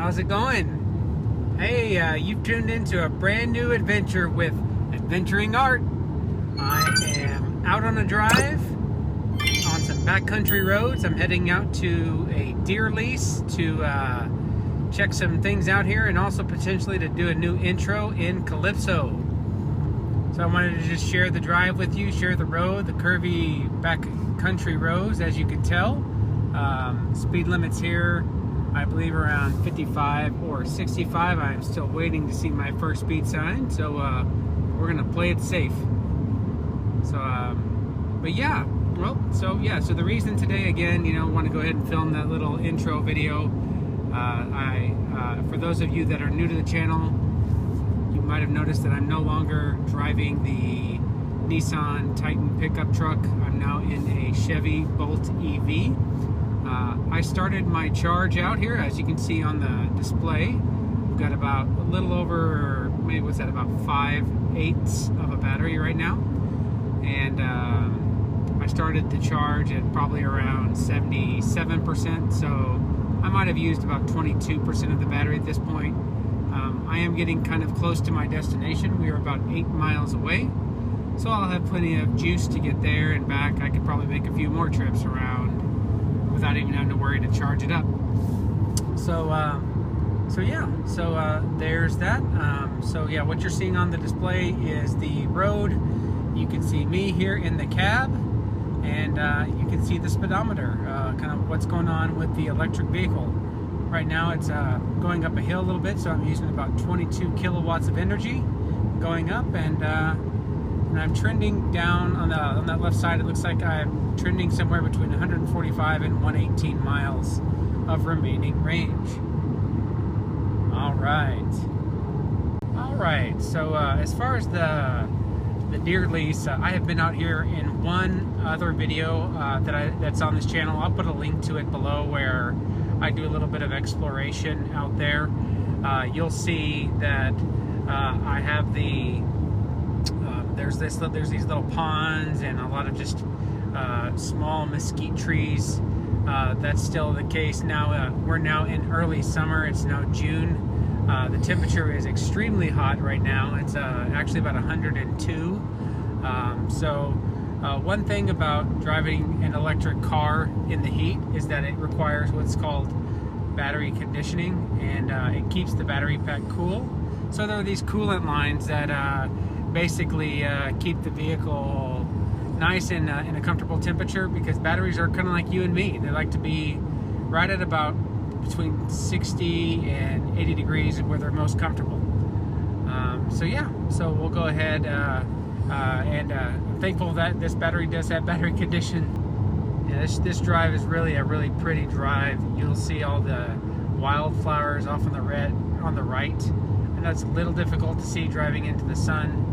How's it going? Hey, you've tuned into a brand new adventure with Adventuring Art. I am out on a drive on some backcountry roads. I'm heading out to a deer lease to check some things out here and also potentially to do a new intro in Calypso. So I wanted to just share the drive with you, share the road, the curvy backcountry roads, as you can tell. Speed limits here, I believe around 55 or 65. I'm still waiting to see my first speed sign, so we're gonna play it safe. So, but yeah, well, so the reason today, again, want to go ahead and film that little intro video. For those of you that are new to the channel, you might have noticed that I'm no longer driving the Nissan Titan pickup truck. I'm now in a Chevy Bolt EV. I started my charge out here, as you can see on the display. We've got about a little over, maybe what's that, about 5/8 of a battery right now. And I started the charge at probably around 77%, so I might have used about 22% of the battery at this point. I am getting kind of close to my destination. We are about 8 miles away, so I'll have plenty of juice to get there and back. I could probably make a few more trips around without even having to worry to charge it up. So there's that. What you're seeing on the display is the road. You can see me here in the cab, and you can see the speedometer, kind of what's going on with the electric vehicle. Right now it's going up a hill a little bit, so I'm using about 22 kilowatts of energy going up, and I'm trending down on that left side. It looks like I'm trending somewhere between 145 and 118 miles of remaining range. All right. So as far as the deer lease, I have been out here in one other video that's on this channel. I'll put a link to it below where I do a little bit of exploration out there. You'll see that I have there's these little ponds and a lot of just small mesquite trees. That's still the case now. We're now in early summer. It's now June. The temperature is extremely hot right now. It's actually about 102. One thing about driving an electric car in the heat is that it requires what's called battery conditioning, and it keeps the battery pack cool. So there are these coolant lines that basically keep the vehicle nice and in a comfortable temperature, because batteries are kind of like you and me. They like to be right at about between 60 and 80 degrees where they're most comfortable. So we'll go ahead and I'm thankful that this battery does have battery condition. Yeah, this drive is really a really pretty drive. You'll see all the wildflowers off on the right. I know it's a little difficult to see driving into the sun,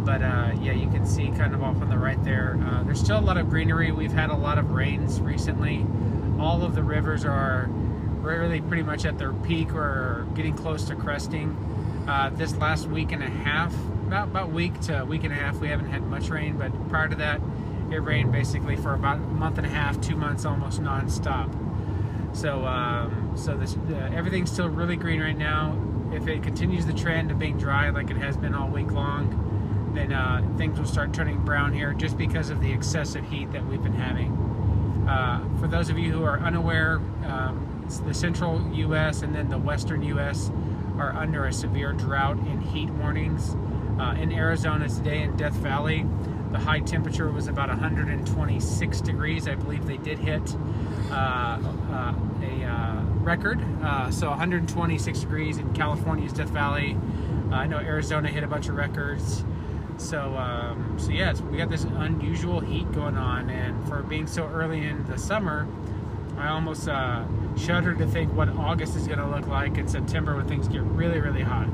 but you can see kind of off on the right there. There's still a lot of greenery. We've had a lot of rains recently. All of the rivers are really pretty much at their peak or getting close to cresting. This last week and a half, about week to a week and a half, we haven't had much rain, but prior to that, it rained basically for about a month and a half, 2 months, almost non-stop. So everything's still really green right now. If it continues the trend of being dry like it has been all week long, then things will start turning brown here just because of the excessive heat that we've been having. For those of you who are unaware, the central U.S. and then the western U.S. are under a severe drought and heat warnings. In Arizona today in Death Valley, the high temperature was about 126 degrees. I believe they did hit a record. So 126 degrees in California's Death Valley. I know Arizona hit a bunch of records. So we got this unusual heat going on, and for being so early in the summer, I almost shudder to think what August is going to look like in September when things get really, really hot.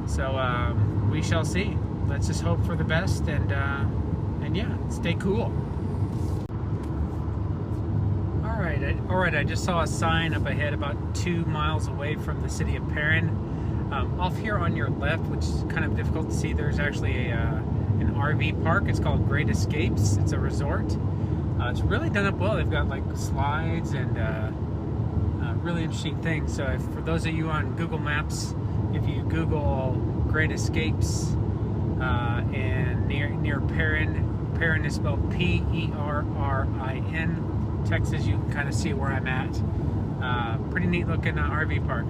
So we shall see. Let's just hope for the best, and stay cool. All right. I just saw a sign up ahead about 2 miles away from the city of Perrin. Off here on your left, which is kind of difficult to see, there's actually an RV park. It's called Great Escapes. It's a resort. It's really done up well. They've got like slides and Really interesting thing. So for those of you on Google Maps, if you Google Great Escapes and near Perrin is spelled P-E-R-R-I-N, Texas, you can kind of see where I'm at. Pretty neat looking RV park.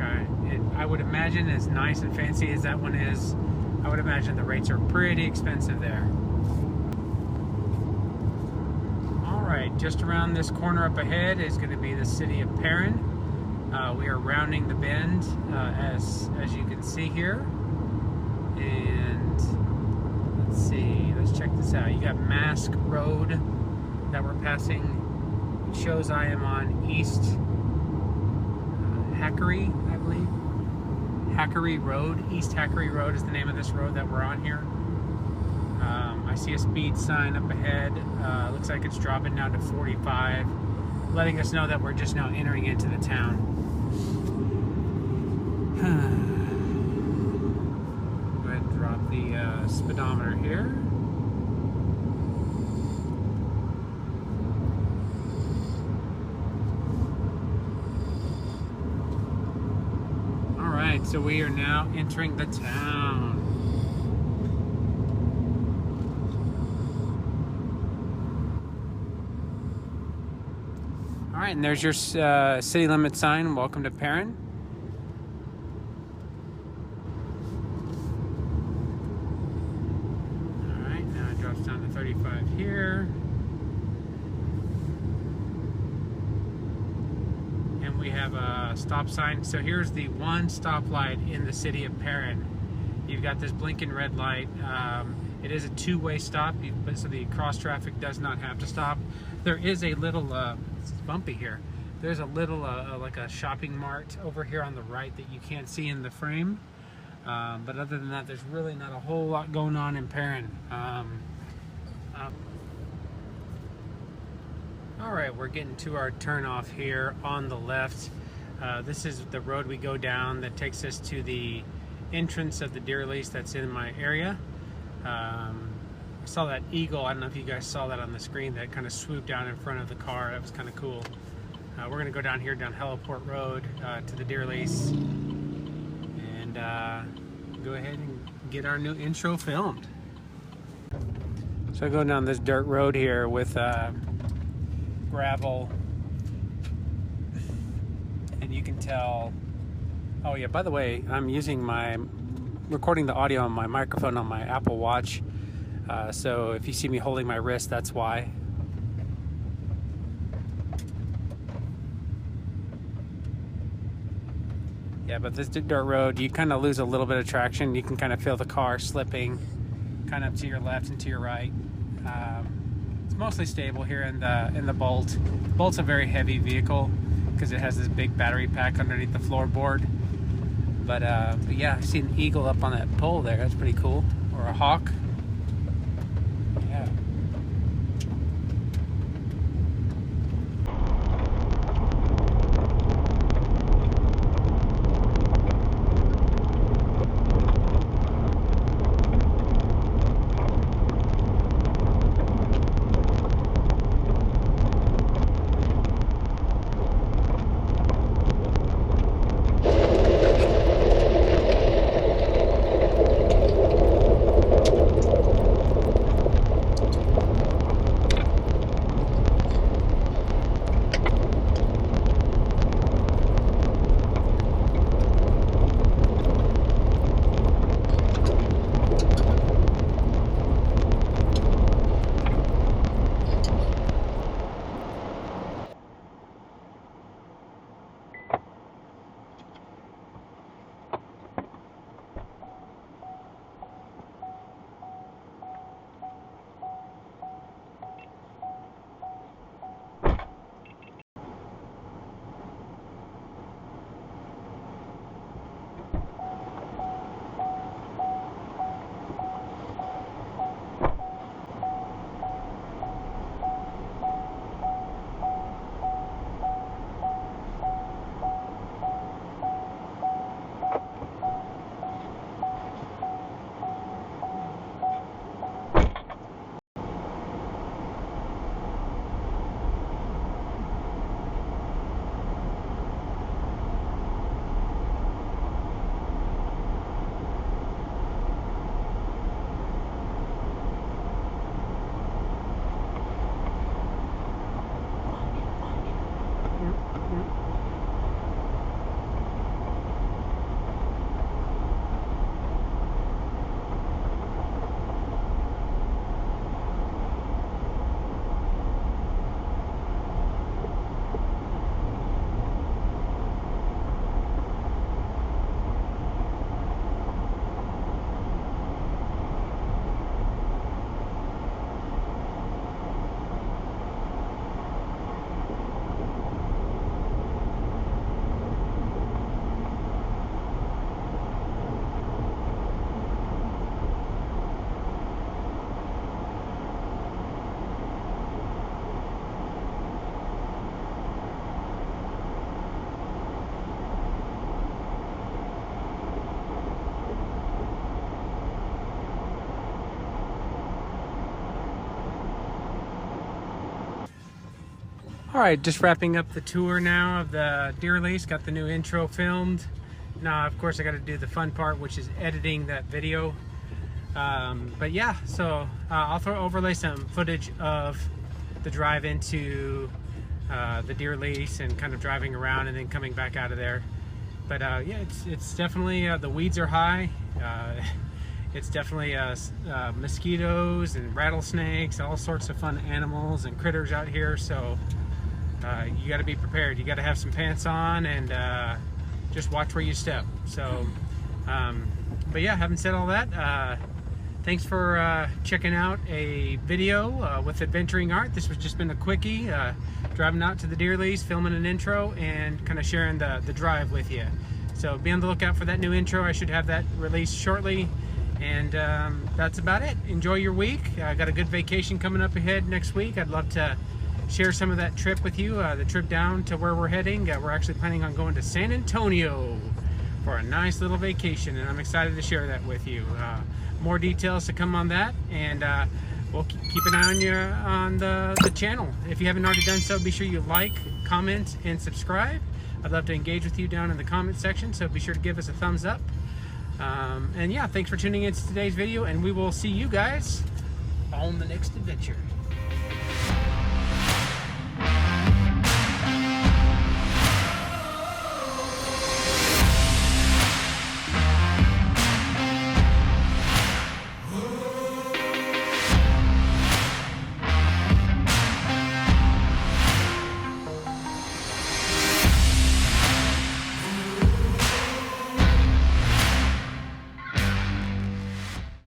I would imagine, as nice and fancy as that one is, I would imagine the rates are pretty expensive there. Alright, just around this corner up ahead is going to be the city of Perrin. We are rounding the bend, as you can see here. And let's see, let's check this out. You got Mask Road that we're passing. It shows I am on East Hackery, I believe. Hackery Road. East Hackery Road is the name of this road that we're on here. I see a speed sign up ahead. Looks like it's dropping down to 45, letting us know that we're just now entering into the town. Go ahead and drop the speedometer here. Alright, so we are now entering the town. Alright, and there's your city limit sign. Welcome to Perrin. Alright, now it drops down to 35 here. And we have a stop sign. So here's the one stoplight in the city of Perrin. You've got this blinking red light. It is a two-way stop, so the cross traffic does not have to stop. There is a little, it's bumpy here. There's a little, like a shopping mart over here on the right that you can't see in the frame. But other than that, there's really not a whole lot going on in Perrin. Alright, we're getting to our turnoff here on the left. This is the road we go down that takes us to the entrance of the deer lease that's in my area. I saw that eagle. I don't know if you guys saw that on the screen, that kind of swooped down in front of the car. That was kind of cool. We're going to go down here, down Heliport Road to the deer lease, and go ahead and get our new intro filmed. So I go down this dirt road here with gravel, and you can tell. Oh yeah, by the way, I'm recording the audio on my microphone on my Apple Watch, so if you see me holding my wrist, that's why. Yeah, but this dirt road, you kind of lose a little bit of traction. You can kind of feel the car slipping kind of to your left and to your right. It's mostly stable here in the Bolt. The Bolt's a very heavy vehicle because it has this big battery pack underneath the floorboard. But yeah, I see an eagle up on that pole there. That's pretty cool. Or a hawk. Yeah. Alright, just wrapping up the tour now of the deer lease. Got the new intro filmed. Now, of course, I got to do the fun part, which is editing that video. But yeah, so I'll overlay some footage of the drive into the deer lease and kind of driving around and then coming back out of there. But yeah, it's definitely, the weeds are high. It's definitely mosquitoes and rattlesnakes, all sorts of fun animals and critters out here. So you got to be prepared. You got to have some pants on and just watch where you step. So, but yeah, having said all that, thanks for checking out a video with adventuring art. This was just been a quickie, driving out to the deer lease, filming an intro, and kind of sharing the drive with you. So be on the lookout for that new intro. I should have that released shortly. And that's about it. Enjoy your week. I got a good vacation coming up ahead next week. I'd love to share some of that trip with you, the trip down to where we're heading. We're actually planning on going to San Antonio for a nice little vacation, and I'm excited to share that with you. More details to come on that, and we'll keep an eye on the channel. If you haven't already done so, be sure you like, comment, and subscribe. I'd love to engage with you down in the comment section, so be sure to give us a thumbs up. And yeah, thanks for tuning in to today's video, and we will see you guys on the next adventure.